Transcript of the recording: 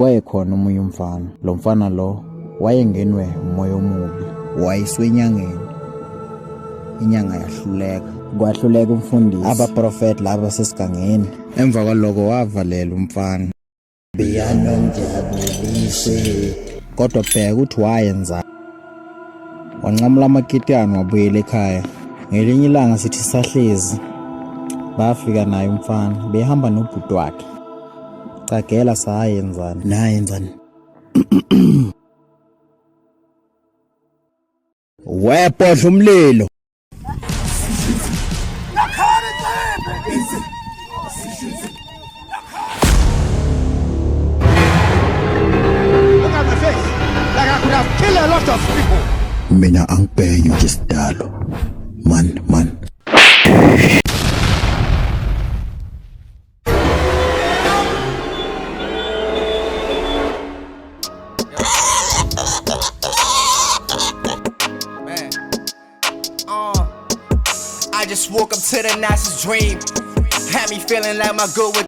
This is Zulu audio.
Wayekhona omunye umfana, lo mfana lo wayengenwe umoya omubi, wayiswe enyangeni. Inyanga yahluleka, kwahluleka umfundisi, abaprofeti laba basesigangeni. Emva kwaloko wavalela umfana beyanonjabulise, kodwa bheka ukuthi wayenza. Wanqamula amakitani wabuyela ekhaya. Ngelinye ilanga sithi sahlezi bafika naye umfana, behamba nobhuti wakhe. Cagela sayenzani nayenzani. Wepodla umlilo. Look at my face. Like I could have killed a lot of people. Mina angibheke nje sidalo. Man. I just woke up to the nicest dream. Had me feeling like my good with